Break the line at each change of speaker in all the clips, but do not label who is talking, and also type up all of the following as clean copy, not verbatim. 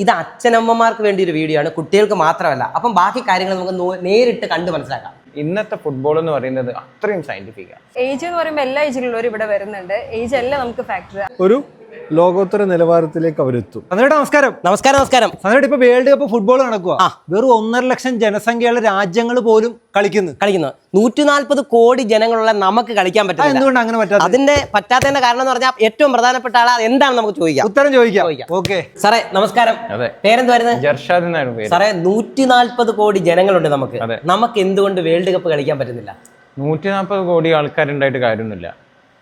ഇത് അച്ഛനമ്മമാർക്ക് വേണ്ടി ഒരു വീഡിയോ ആണ്, കുട്ടികൾക്ക് മാത്രമല്ല. അപ്പം ബാക്കി കാര്യങ്ങൾ നമുക്ക് നേരിട്ട് കണ്ടു മനസ്സിലാക്കാം.
ഇന്നത്തെ ഫുട്ബോൾ എന്ന് പറയുന്നത് അത്രയും സയന്റിഫിക് ആണ്.
ഏജ് എന്ന് പറയുമ്പോൾ എല്ലാ ഏജിലുള്ളവരും ഇവിടെ വരുന്നുണ്ട്. ഏജ് അല്ല നമുക്ക് ഫാക്ടർ.
ഒരു ലോകോത്തര നിലവാരത്തിലേക്ക് അവരെത്തും.
നമസ്കാരം.
ഇപ്പൊ വേൾഡ് കപ്പ് ഫുട്ബോൾ നടക്കുക. വെറും 1.5 ലക്ഷം ജനസംഖ്യയുള്ള രാജ്യങ്ങൾ പോലും കളിക്കുന്നു.
140 കോടി ജനങ്ങളുള്ള നമുക്ക് കളിക്കാൻ പറ്റും.
എന്തുകൊണ്ട് അങ്ങനെ പറ്റാത്ത?
അതിന്റെ പറ്റാത്തതിന്റെ കാരണം എന്ന് പറഞ്ഞാൽ ഏറ്റവും പ്രധാനപ്പെട്ട ആളാ എന്താണ് നമുക്ക് ചോദിക്കാം.
ഉത്തരം ചോദിക്കാം. ഓക്കെ
സാറേ നമസ്കാരം.
പേരെന്തായിരുന്നു? ജർഷാദ് എന്നാണ് പേര്.
സാറേ 140 കോടി ജനങ്ങളുണ്ട് നമുക്ക് എന്തുകൊണ്ട് വേൾഡ് കപ്പ് കളിക്കാൻ പറ്റുന്നില്ല?
140 കോടി ആൾക്കാരുണ്ടായിട്ട് കാര്യമൊന്നുമില്ല.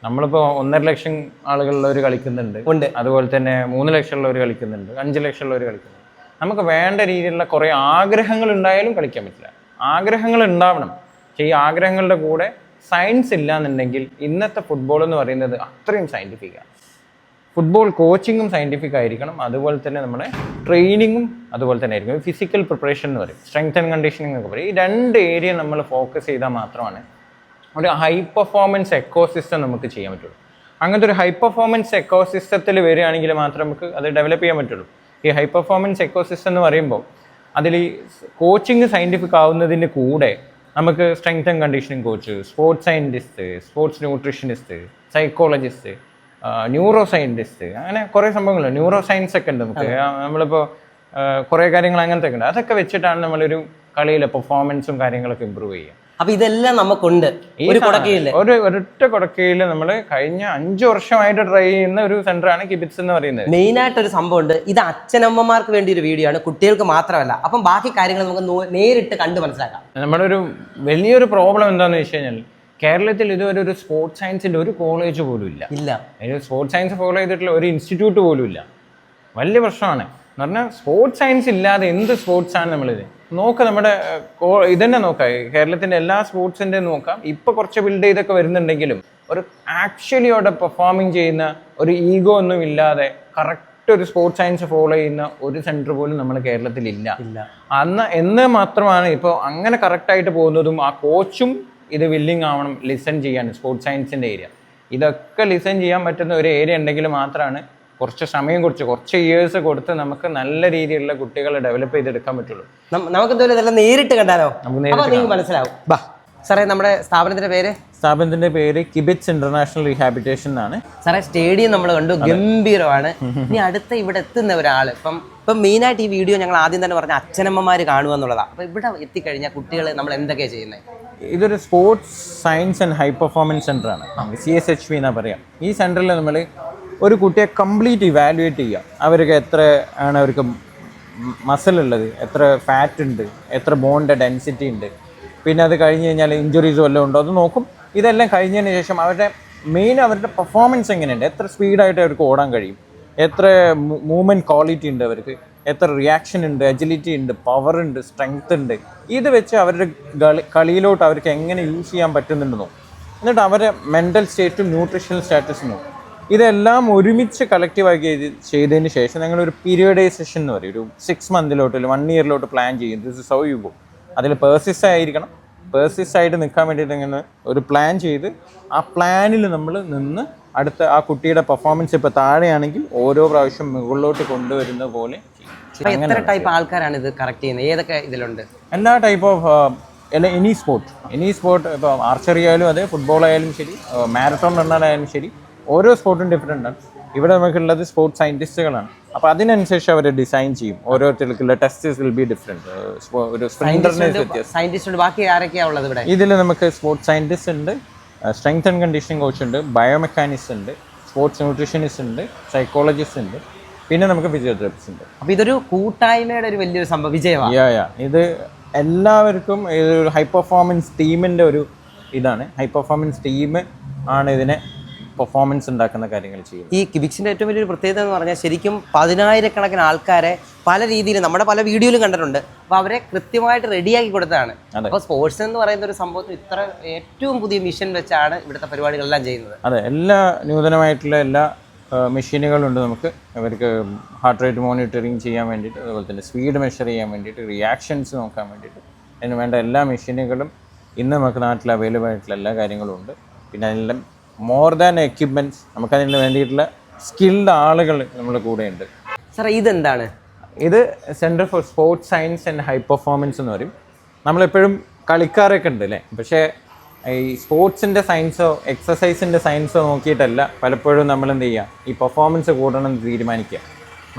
നമ്മളിപ്പോ 1.5 ലക്ഷം ആളുകളുള്ളവർ കളിക്കുന്നുണ്ട്, അതുപോലെ തന്നെ 3 ലക്ഷമുള്ളവർ കളിക്കുന്നുണ്ട്, 5 ലക്ഷമുള്ളവർ കളിക്കുന്നുണ്ട്. നമുക്ക് വേണ്ട രീതിയിലുള്ള കുറെ ആഗ്രഹങ്ങൾ ഉണ്ടായാലും കളിക്കാൻ പറ്റില്ല. ആഗ്രഹങ്ങൾ ഉണ്ടാവണം. പക്ഷേ ഈ ആഗ്രഹങ്ങളുടെ കൂടെ സയൻസ് ഇല്ല എന്നുണ്ടെങ്കിൽ ഇന്നത്തെ ഫുട്ബോൾ എന്ന് പറയുന്നത് അത്രയും സയന്റിഫിക്കാണ്. ഫുട്ബോൾ കോച്ചിങ്ങും സയന്റിഫിക് ആയിരിക്കണം, അതുപോലെ തന്നെ നമ്മുടെ ട്രെയിനിങ്ങും അതുപോലെ തന്നെ ആയിരിക്കും. ഫിസിക്കൽ പ്രിപ്പറേഷൻ എന്ന് പറയും, സ്ട്രെങ്ത് ആൻഡ് കണ്ടീഷനിങ് ഒക്കെ പറയും. ഈ 2 ഏരിയ നമ്മൾ ഫോക്കസ് ചെയ്താൽ മാത്രമാണ് ഒരു ഹൈ പെർഫോമൻസ് എക്കോസിസ്റ്റം നമുക്ക് ചെയ്യാൻ പറ്റുള്ളൂ. അങ്ങനത്തെ ഒരു ഹൈ പെർഫോമൻസ് എക്കോസിസ്റ്റത്തിൽ വരികയാണെങ്കിൽ മാത്രമേ നമുക്ക് അത് ഡെവലപ്പ് ചെയ്യാൻ പറ്റുള്ളൂ. ഈ ഹൈ പെർഫോമൻസ് എക്കോസിസ്റ്റം എന്ന് പറയുമ്പോൾ അതിൽ ഈ കോച്ചിങ് സയൻറ്റിഫിക് ആവുന്നതിൻ്റെ കൂടെ നമുക്ക് strength and conditioning coach, sports scientist, sports nutritionist, psychologist, neuro scientist, അങ്ങനെ കുറേ സംഭവങ്ങളുണ്ട്. ന്യൂറോ സയൻസ് ഒക്കെ ഉണ്ട് നമുക്ക്. നമ്മളിപ്പോൾ കുറേ കാര്യങ്ങൾ അങ്ങനത്തെ ഒക്കെ ഉണ്ട്. അതൊക്കെ വെച്ചിട്ടാണ് നമ്മളൊരു കളിയിലെ പെർഫോമൻസും കാര്യങ്ങളൊക്കെ ഇമ്പ്രൂവ് ചെയ്യുക.
അപ്പൊ ഇതെല്ലാം നമുക്കുണ്ട്.
ഒരൊറ്റ കൊടക്കയിൽ നമ്മൾ കഴിഞ്ഞ 5 വർഷമായിട്ട് ട്രൈ ചെയ്യുന്ന ഒരു സെന്ററാണ് കിബിറ്റ്സ് എന്ന് പറയുന്നത്.
മെയിൻ ആയിട്ട് ഒരു സംഭവം ഉണ്ട്. ഇത് അച്ഛനമ്മമാർക്ക് വേണ്ടി ഒരു വീഡിയോ ആണ്, കുട്ടികൾക്ക് മാത്രമല്ല. അപ്പം ബാക്കി കാര്യങ്ങൾ നമുക്ക് നേരിട്ട് കണ്ടു മനസ്സിലാക്കാം.
നമ്മുടെ ഒരു വലിയൊരു പ്രോബ്ലം എന്താണെന്ന് വെച്ച് കഴിഞ്ഞാൽ കേരളത്തിൽ ഇതുവരെ ഒരു സ്പോർട്സ് സയൻസിന്റെ ഒരു കോളേജ് പോലും ഇല്ല. സ്പോർട്സ് സയൻസ് ഫോളോ ചെയ്തിട്ടുള്ള ഒരു ഇൻസ്റ്റിറ്റ്യൂട്ട് പോലും ഇല്ല. വലിയ പ്രശ്നമാണ്. എന്ന് പറഞ്ഞാൽ സ്പോർട്സ് സയൻസ് ഇല്ലാതെ എന്ത് സ്പോർട്സ് ആണ് നമ്മളിത് നോക്കാം. നമ്മുടെ ഇതന്നെ നോക്കാം, കേരളത്തിന്റെ എല്ലാ സ്പോർട്സിന്റെ നോക്കാം. ഇപ്പൊ കുറച്ച് ബിൽഡ് ചെയ്തൊക്കെ വരുന്നുണ്ടെങ്കിലും ഒരു ആക്ച്വലി അവിടെ പെർഫോമിങ് ചെയ്യുന്ന ഒരു ഈഗോ ഒന്നും ഇല്ലാതെ കറക്റ്റ് ഒരു സ്പോർട്സ് സയൻസ് ഫോളോ ചെയ്യുന്ന ഒരു സെന്റർ പോലും നമ്മുടെ കേരളത്തിൽ ഇല്ല. എന്ന് മാത്രമാണ് ഇപ്പോൾ അങ്ങനെ കറക്റ്റായിട്ട് പോകുന്നതും. ആ കോച്ചും ഇത് വില്ലിങ് ആവണം ലിസൺ ചെയ്യാൻ. സ്പോർട്സ് സയൻസിന്റെ ഏരിയ ഇതൊക്കെ ലിസൺ ചെയ്യാൻ പറ്റുന്ന ഒരു ഏരിയ ഉണ്ടെങ്കിൽ മാത്രമാണ് കുറച്ച് സമയം കുറച്ച് ഇയേഴ്സ് കൊടുത്ത് നമുക്ക് നല്ല രീതിയിലുള്ള കുട്ടികളെ ഡെവലപ്പ് ചെയ്തെടുക്കാൻ പറ്റുള്ളൂ.
നമുക്ക് ഇതെല്ലാം നേരിട്ട് കണ്ടാലോ? മനസ്സിലാവും. സാറേ നമ്മുടെ സ്ഥാപനത്തിന്റെ പേര്
കിബിറ്റ്സ് ഇന്റർനാഷണൽ റീഹാബിലിറ്റേഷൻ എന്നാണ്.
സാറേ സ്റ്റേഡിയം നമ്മൾ കണ്ടു, ഗംഭീരമാണ്. ഇനി അടുത്ത ഇവിടെ എത്തുന്ന ഒരാൾ ഇപ്പം മെയിനായിട്ട് ഈ വീഡിയോ ഞങ്ങൾ ആദ്യം തന്നെ പറഞ്ഞ അച്ഛനമ്മമാര് കാണുക എന്നുള്ളതാണ്. അപ്പൊ ഇവിടെ എത്തിക്കഴിഞ്ഞാൽ കുട്ടികൾ നമ്മൾ എന്തൊക്കെയാണ് ചെയ്യുന്നത്?
ഇതൊരു sports science and high performance centre ആണ്. CSHP എന്നാ പറയാം. ഈ സെന്ററിൽ നമ്മൾ ഒരു കുട്ടിയെ കംപ്ലീറ്റ് ഇവാലുവേറ്റ് ചെയ്യുക. അവർക്ക് എത്ര ആണ് അവർക്ക് മസിൽ ഉള്ളത്, എത്ര ഫാറ്റ് ഉണ്ട്, എത്ര ബോണിൻ്റെ ഡെൻസിറ്റി ഉണ്ട്, പിന്നെ അത് കഴിഞ്ഞ് കഴിഞ്ഞാൽ ഇഞ്ചുറീസ് വല്ലതും ഉണ്ടോ അത് നോക്കും. ഇതെല്ലാം കഴിഞ്ഞതിന് ശേഷം അവരുടെ പെർഫോമൻസ് എങ്ങനെയുണ്ട്, എത്ര സ്പീഡായിട്ട് അവർക്ക് ഓടാൻ കഴിയും, എത്ര മൂവ്മെൻറ്റ് ക്വാളിറ്റി ഉണ്ട് അവർക്ക്, എത്ര റിയാക്ഷൻ ഉണ്ട്, എജിലിറ്റി ഉണ്ട്, പവർ ഉണ്ട്, സ്ട്രെങ്ത് ഉണ്ട്. ഇത് വെച്ച് അവരുടെ കളിയിലോട്ട് അവർക്ക് എങ്ങനെ യൂസ് ചെയ്യാൻ പറ്റുന്നുണ്ട് നോക്കും. എന്നിട്ട് അവരുടെ മെൻ്റൽ സ്റ്റേറ്റും ന്യൂട്രീഷണൽ സ്റ്റാറ്റസും നോക്കും. ഇതെല്ലാം ഒരുമിച്ച് കളക്റ്റീവാക്കി ചെയ്തതിന് ശേഷം ഞങ്ങളൊരു പീരിയഡൈസേഷൻ എന്ന് പറയും. ഒരു 6 മന്തിലോട്ട് 1 ഇയറിലോട്ട് പ്ലാൻ ചെയ്യും. This is how you go. അതിൽ പേഴ്സിസ്റ്റ് ആയിരിക്കണം. പേഴ്സിസ്റ്റ് ആയിട്ട് നിൽക്കാൻ വേണ്ടിയിട്ട് ഇങ്ങനെ ഒരു പ്ലാൻ ചെയ്ത് ആ പ്ലാനിൽ നമ്മൾ നിന്ന് അടുത്ത ആ കുട്ടിയുടെ പെർഫോമൻസ് ഇപ്പോൾ താഴെയാണെങ്കിൽ ഓരോ പ്രാവശ്യം മുകളിലോട്ട് കൊണ്ടുവരുന്ന പോലെ.
എത്ര ടൈപ്പ് ആൾക്കാരാണ് ഇത് കറക്റ്റ് ചെയ്യുന്നത്? ഏതൊക്കെ ഇതിലുണ്ട്?
എല്ലാ ടൈപ്പ് ഓഫ് എനി സ്പോർട്ട് ഇപ്പോൾ ആർച്ചറി ആയാലും അതെ, ഫുട്ബോൾ ആയാലും ശരി, മാരത്തോൺ റണ്ണറായാലും ശരി, ഓരോ സ്പോർട്ടും ഡിഫറെൻ്റ് ആണ്. ഇവിടെ നമുക്കുള്ളത് സ്പോർട്സ് സയൻറ്റിസ്റ്റുകളാണ്. അപ്പോൾ അതിനനുസരിച്ച് അവർ ഡിസൈൻ ചെയ്യും. ഓരോരുത്തർക്കുള്ള ടെസ്റ്റസ് വിൽ ബി ഡിഫറെൻറ്റ്. ഒരു
സയൻറ്റിസ്റ്റ് ബാക്കി ആരൊക്കെയാണ് ഉള്ളത് ഇവിടെ?
ഇതിൽ നമുക്ക് സ്പോർട്സ് സയൻറ്റിസ്റ്റ് ഉണ്ട്, സ്ട്രെങ്ത് ആൻഡ് കണ്ടീഷനിങ് കോച്ച് ഉണ്ട്, ബയോമെക്കാനിസ്റ്റ് ഉണ്ട്, സ്പോർട്സ് ന്യൂട്രീഷനിസ്റ്റ് ഉണ്ട്, സൈക്കോളജിസ്റ്റ് ഉണ്ട്, പിന്നെ നമുക്ക് ഫിസിയോതെറാപ്പിസ്റ്റ് ഉണ്ട്.
അപ്പോൾ ഇതൊരു കൂട്ടായ്മയുടെ ഒരു വലിയൊരു സംഭവം വിജയമാണ്.
ഇത് എല്ലാവർക്കും ഇതൊരു ഹൈ പെർഫോമൻസ് ടീമിൻ്റെ ഒരു ഇതാണ്. ഹൈ പെർഫോമൻസ് ടീം ആണ് ഇതിനെ പെർഫോമൻസ് ഉണ്ടാക്കുന്ന കാര്യങ്ങൾ ചെയ്യും.
ഈ കിബിക്സിന്റെ ഏറ്റവും വലിയൊരു പ്രത്യേകത എന്ന് പറഞ്ഞാൽ ശരിക്കും 10,000-കണക്കിന് ആൾക്കാരെ പല രീതിയിൽ നമ്മുടെ പല വീഡിയോയിലും കണ്ടിട്ടുണ്ട്. അപ്പോൾ അവരെ കൃത്യമായിട്ട് റെഡിയാക്കി കൊടുത്തതാണ്. അപ്പോൾ സ്പോർട്സ് എന്ന് പറയുന്ന ഒരു സംഭവത്തിൽ ഇത്ര ഏറ്റവും പുതിയ മിഷൻ വെച്ചാണ് ഇവിടുത്തെ പരിപാടികളെല്ലാം ചെയ്യുന്നത്.
അതെ, എല്ലാ നൂതനമായിട്ടുള്ള എല്ലാ മെഷീനുകളുണ്ട് നമുക്ക്. അവർക്ക് ഹാർട്ട് റേറ്റ് മോണിറ്ററിങ് ചെയ്യാൻ വേണ്ടിയിട്ട്, അതുപോലെ തന്നെ സ്പീഡ് മെഷർ ചെയ്യാൻ വേണ്ടിയിട്ട്, റിയാക്ഷൻസ് നോക്കാൻ വേണ്ടിയിട്ട് അതിന് വേണ്ട എല്ലാ മെഷീനുകളും ഇന്ന് നമുക്ക് നാട്ടിൽ അവൈലബിൾ ആയിട്ടുള്ള എല്ലാ കാര്യങ്ങളും ഉണ്ട്. പിന്നെ അതിനെല്ലാം മോർ ദാൻ എക്യുപ്മെൻറ്റ്സ്, നമുക്കതിന് വേണ്ടിയിട്ടുള്ള സ്കിൽഡ് ആളുകൾ നമ്മുടെ കൂടെ ഉണ്ട്.
സാർ ഇതെന്താണ്?
ഇത് centre for sports science and high performance എന്ന് പറയും. നമ്മളെപ്പോഴും കളിക്കാറൊക്കെ ഉണ്ട് അല്ലേ, പക്ഷേ ഈ സ്പോർട്സിൻ്റെ സയൻസോ എക്സസൈസിൻ്റെ സയൻസോ നോക്കിയിട്ടല്ല പലപ്പോഴും നമ്മൾ എന്ത് ചെയ്യുക, ഈ പെർഫോമൻസ് കൂടണം എന്ന് തീരുമാനിക്കുക.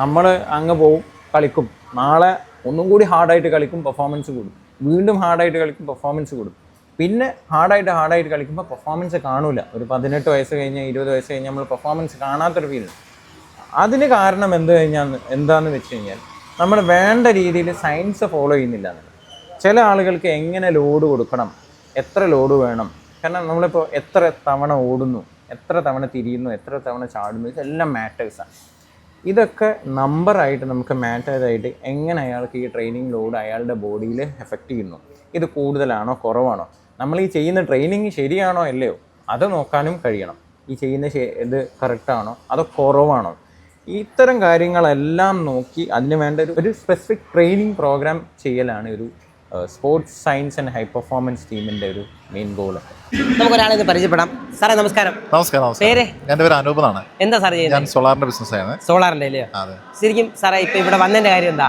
നമ്മൾ അങ്ങ് പോവും, കളിക്കും, നാളെ ഒന്നും കൂടി ഹാർഡായിട്ട് കളിക്കും, പെർഫോമൻസ് കൂടും, വീണ്ടും ഹാർഡായിട്ട് കളിക്കും, പെർഫോമൻസ് കൂടും, പിന്നെ ഹാർഡായിട്ട് കളിക്കുമ്പോൾ പെർഫോമൻസ് കാണൂല. ഒരു 18 വയസ്സ് കഴിഞ്ഞ് 20 വയസ്സ് കഴിഞ്ഞ് നമ്മൾ പെർഫോമൻസ് കാണാത്തൊരു ഫീൽ. അതിന് കാരണം എന്താണെന്ന് വെച്ച് കഴിഞ്ഞാൽ നമ്മൾ വേണ്ട രീതിയിൽ സയൻസ് ഫോളോ ചെയ്യുന്നില്ല എന്നുള്ളത്. ചില ആളുകൾക്ക് എങ്ങനെ ലോഡ് കൊടുക്കണം, എത്ര ലോഡ് വേണം, കാരണം നമ്മളിപ്പോൾ എത്ര തവണ ഓടുന്നു, എത്ര തവണ തിരിയുന്നു, എത്ര തവണ ചാടുന്നു, ഇതെല്ലാം മാറ്റേഴ്സാണ്. ഇതൊക്കെ നമ്പറായിട്ട് നമുക്ക് മാറ്റേഴ്സായിട്ട് എങ്ങനെ അയാൾക്ക് ഈ ട്രെയിനിങ് ലോഡ് അയാളുടെ ബോഡിയിൽ എഫക്റ്റ് ചെയ്യുന്നു, ഇത് കൂടുതലാണോ കുറവാണോ, നമ്മൾ ഈ ചെയ്യുന്ന ട്രെയിനിങ് ശരിയാണോ അല്ലയോ അത് നോക്കാനും കഴിയണം. ഈ ചെയ്യുന്ന ഇത് കറക്റ്റാണോ അതോ കുറവാണോ, ഇത്തരം കാര്യങ്ങളെല്ലാം നോക്കി അതിന് വേണ്ട ഒരു സ്പെസിഫിക് ട്രെയിനിങ് പ്രോഗ്രാം ചെയ്യലാണ് ഒരു sports science and high performance ടീമിൻ്റെ ഒരു മെയിൻ ഗോൾ.
നമുക്കൊരാളെ ഒന്ന് പരിചയപ്പെടാം. സാറേ നമസ്കാരം.
നമസ്കാരം.
പേര്?
എൻ്റെ പേര് അനൂപ് എന്നാണ്.
എന്താ സാർ ചെയ്യുന്നത്?
ഞാൻ സോളാറിന്റെ ബിസിനസ് ആണ്.
സോളാറിന്റെ അല്ലയോ?
അതെ.
ശരിക്കും സാറേ ഇപ്പൊ ഇവിടെ വന്നതിന്റെ കാര്യം എന്താ?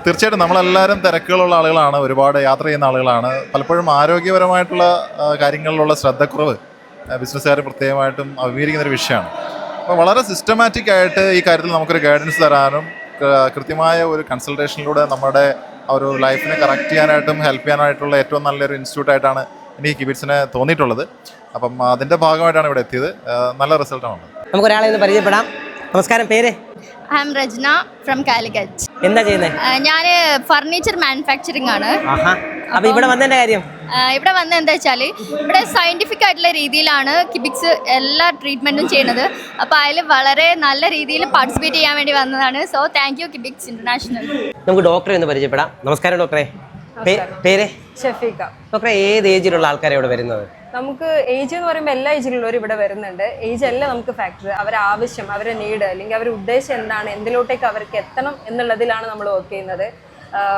തീർച്ചയായിട്ടും നമ്മളെല്ലാവരും തിരക്കുകളുള്ള ആളുകളാണ്, ഒരുപാട് യാത്ര ചെയ്യുന്ന ആളുകളാണ്. പലപ്പോഴും ആരോഗ്യപരമായിട്ടുള്ള കാര്യങ്ങളിലുള്ള ശ്രദ്ധക്കുറവ് ബിസിനസ്സുകാർ പ്രത്യേകമായിട്ടും അഭിമുഖീകരിക്കുന്ന ഒരു വിഷയമാണ്. അപ്പോൾ വളരെ സിസ്റ്റമാറ്റിക് ആയിട്ട് ഈ കാര്യത്തിൽ നമുക്കൊരു ഗൈഡൻസ് തരാനും കൃത്യമായ ഒരു കൺസൾട്ടേഷനിലൂടെ നമ്മുടെ ഒരു ലൈഫിനെ കറക്റ്റ് ചെയ്യാനായിട്ടും ഹെൽപ്പ് ചെയ്യാനായിട്ടുള്ള ഏറ്റവും നല്ലൊരു ഇൻസ്റ്റിറ്റ്യൂട്ടായിട്ടാണ് എനിക്ക് കിബിറ്റ്സിനെ തോന്നിയിട്ടുള്ളത്. അപ്പം അതിൻ്റെ ഭാഗമായിട്ടാണ് ഇവിടെ എത്തിയത്. നല്ല റിസൾട്ടാണ്.
നമുക്കൊരാളെ ഒന്ന് പരിചയപ്പെടാം. നമസ്കാരം. പേര്?
I am Rachana from Calicut.
എന്താ ചെയ്യുന്നത്?
ഞാൻ ഫർണിച്ചർ മാനുഫാക്ചറിങ് ആണ്.
അപ്പൊ ഇവിടെ വന്നതിന്റെ കാര്യം?
ഇവിടെ വന്നത് എന്താ വെച്ചാൽ ഇവിടെ സയന്റിഫിക് ആയിട്ടുള്ള രീതിയിലാണ് കിബിക്സ് എല്ലാ ട്രീറ്റ്മെന്റും ചെയ്യുന്നത്. അപ്പോൾ അതിൽ വളരെ നല്ല രീതിയിൽ പാർട്ടിസിപ്പേറ്റ് ചെയ്യാൻ വേണ്ടി വന്നതാണ്. സോ താങ്ക് യു കിബിക്സ് ഇന്റർനാഷണൽ.
നമുക്ക് ഡോക്ടറെ ഒന്ന് പരിചയപ്പെടാം. നമസ്കാരം ഡോക്ടറെ. പേര്?
ഷഫീഖ.
ഡോക്ടറെ, ഏത് ഏജിലുള്ള ആൾക്കാരെ ഇവിടെ വരുന്നത്?
നമുക്ക് ഏജ് എന്ന് പറയുമ്പോൾ എല്ലാ ഏജിലുള്ളവരും ഇവിടെ വരുന്നുണ്ട്. ഏജ് അല്ല നമുക്ക് ഫാക്ടർ, അവരെ ആവശ്യം, അവരെ നീഡ് അല്ലെങ്കിൽ അവരുടെ ഉദ്ദേശം എന്താണ്, എന്തിലോട്ടേക്ക് അവർക്ക് എത്തണം എന്നുള്ളതിലാണ് നമ്മൾ വർക്ക് ചെയ്യുന്നത്.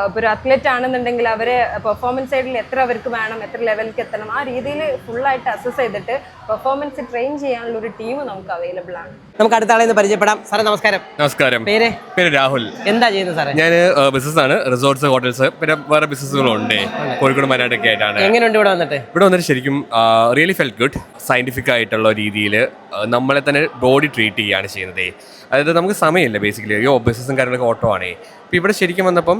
ഇപ്പോൾ ഒരു അത്ലറ്റ് ആണെന്നുണ്ടെങ്കിൽ അവരെ പെർഫോമൻസ് സൈഡിൽ എത്ര അവർക്ക് വേണം, എത്ര ലെവലിലേക്ക് എത്തണം, ആ രീതിയിൽ ഫുള്ളായിട്ട് അസസ് ചെയ്തിട്ട് പെർഫോമൻസ് ട്രെയിൻ ചെയ്യാനുള്ള ഒരു ടീം നമുക്ക് അവൈലബിൾ ആണ്.
നമുക്ക് അടുത്ത ആളെ പരിചയപ്പെടാം. സാറേ നമസ്കാരം.
നമസ്കാരം.
പേര്?
പേര് രാഹുൽ.
എന്താ ചെയ്യുന്നത് സാറേ?
ഞാൻ ബിസിനസ്സാണ്, റിസോർട്ട്സ്, ഹോട്ടൽസ്, പിന്നെ വേറെ ബിസിനസ്സുകളും ഉണ്ട് കോഴിക്കോട് വയനാടൊക്കെ ആയിട്ടാണ്.
എങ്ങനെയുണ്ട് ഇവിടെ വന്നിട്ട്?
ഇവിടെ വന്നിട്ട് ശരിക്കും റിയലി ഫെൽറ്റ് ഗുഡ്. സയന്റിഫിക് ആയിട്ടുള്ള രീതിയിൽ നമ്മളെ തന്നെ ബോഡി ട്രീറ്റ് ചെയ്യുകയാണ് ചെയ്യുന്നത്. അതായത് നമുക്ക് സമയമില്ല ബേസിക്കലി, ബിസിനസ്സും കാര്യങ്ങളൊക്കെ ഓട്ടോ ആണ്. അപ്പോൾ ഇവിടെ ശരിക്കും വന്നപ്പം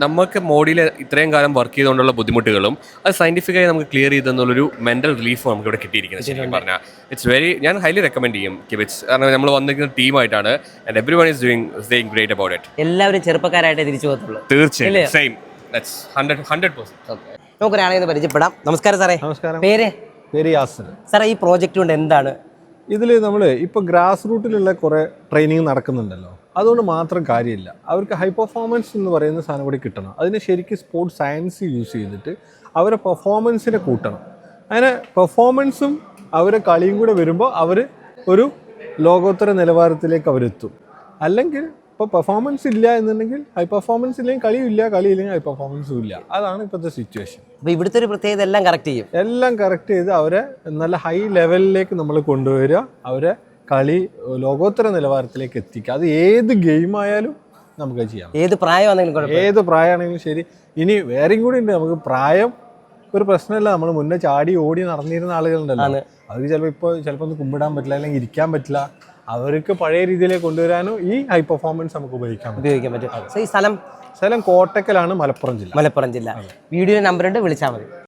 നമുക്ക് ബോഡിയിൽ ഇത്രയും കാലം വർക്ക് ചെയ്തുകൊണ്ടുള്ള ബുദ്ധിമുട്ടുകളും അത് സയന്റിഫിക്കായി നമുക്ക് ക്ലിയർ ചെയ്തെന്നുള്ളൊരു മെന്റൽ റിലീഫ് നമുക്ക് ഇവിടെ കിട്ടിയിരിക്കുന്നത്. ശരിക്കും പറഞ്ഞാൽ ഇറ്റ്സ് വെരി, ഞാൻ ഹൈലി റെക്കമെൻഡ് ചെയ്യും കിബിറ്റ്സ്. കാരണം നമ്മൾ വന്നിരിക്കുന്ന ടീമായിട്ടാണ്. And everyone is doing great about it.
എല്ലാവരും ചെറുപ്പക്കാരായിട്ട് തിരിച്ചു പോകത്തുള്ളൂ.
തീർച്ചയായും സെയിം. ദാറ്റ്സ് 100%.
നമുക്കൊരാളെ ഒന്ന് പരിചയപ്പെടാം. നമസ്കാരം സാറേ.
നമസ്കാരം.
പേര്?
പേര് യാസർ.
സാറേ, ഈ പ്രോജക്റ്റ് കൊണ്ട് എന്താണ്?
ഇതിൽ നമ്മൾ ഇപ്പോൾ ഗ്രാസ് റൂട്ടിലുള്ള കുറേ ട്രെയിനിങ് നടക്കുന്നുണ്ടല്ലോ, അതുകൊണ്ട് മാത്രം കാര്യമില്ല. അവർക്ക് ഹൈ പെർഫോമൻസ് എന്ന് പറയുന്ന സാധനം കൂടി കിട്ടണം. അതിന് ശരിക്കും സ്പോർട്സ് സയൻസ് യൂസ് ചെയ്തിട്ട് അവരെ പെർഫോമൻസിനെ കൂട്ടണം. അങ്ങനെ പെർഫോമൻസും അവരെ കളിയും കൂടെ വരുമ്പോൾ അവർ ഒരു ലോകോത്തര നിലവാരത്തിലേക്ക് അവരെത്തും. അല്ലെങ്കിൽ ഇപ്പോൾ പെർഫോമൻസ് ഇല്ല എന്നുണ്ടെങ്കിൽ ഹൈ പെർഫോമൻസ് ഇല്ലെങ്കിൽ കളിയില്ല, കളിയില്ലെങ്കിൽ ഹൈ പെർഫോമൻസും ഇല്ല. അതാണ് ഇപ്പോഴത്തെ സിറ്റുവേഷൻ.
അപ്പോൾ ഇവിടുത്തെ ഒരു പ്രത്യേകത എല്ലാം കറക്റ്റ് ചെയ്യും.
എല്ലാം കറക്റ്റ് ചെയ്ത് അവരെ നല്ല ഹൈ ലെവലിലേക്ക് നമ്മൾ കൊണ്ടുവരിക, അവരെ കളി ലോകോത്തര നിലവാരത്തിലേക്ക് എത്തിക്കുക. അത് ഏത് ഗെയിം ആയാലും നമുക്ക് ചെയ്യാം.
ഏത് പ്രായമാണെങ്കിലും
ഏത് പ്രായമാണെങ്കിലും ശരി. ഇനി വേറെയും കൂടി ഉണ്ട്. നമുക്ക് പ്രായം ഒരു പ്രശ്നമല്ല. നമ്മൾ മുന്നേ ചാടി ഓടി നടന്നിരുന്ന ആളുകളുണ്ടല്ലോ, അവർക്ക് ചിലപ്പോൾ ഒന്ന് കുമ്പിടാൻ പറ്റില്ല, അല്ലെങ്കിൽ ഇരിക്കാൻ പറ്റില്ല. അവർക്ക് പഴയ രീതിയിലേക്ക് കൊണ്ടുവരാനും ഈ ഹൈ പെർഫോമൻസ് നമുക്ക് ഉപയോഗിക്കാൻ
പറ്റും. ഈ സ്ഥലം
കോട്ടക്കലാണ്, മലപ്പുറം ജില്ല.
വീഡിയോ നമ്പർ ഉണ്ട്, വിളിച്ചാൽ മതി.